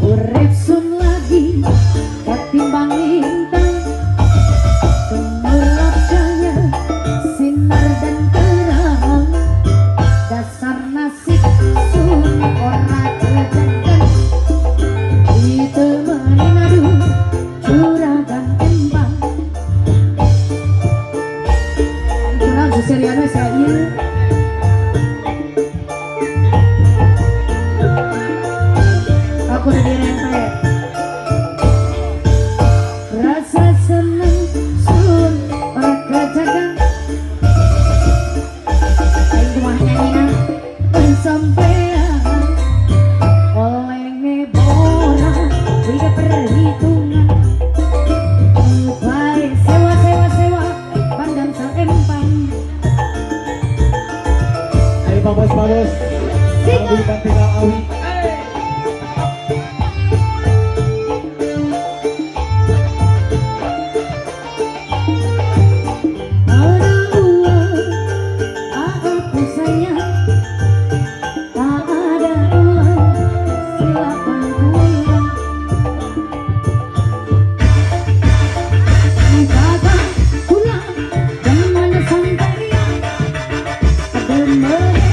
urip sun lagi ketimbang lintang, tumulap cahaya sinar dan terang, dasar nasib sun ora kejagan, ditemani nadu curagan tembang. Kurang seseriana saya. Aku udah dirempet. Rasa seneng sun orang kejagan, aing cuma nyanyi pensampean oleh ngebora tidak perhitungan, baik sewa pandang sang empang. Ayo bagus Awi Bantina Awi. Pulang, jangan sampai dia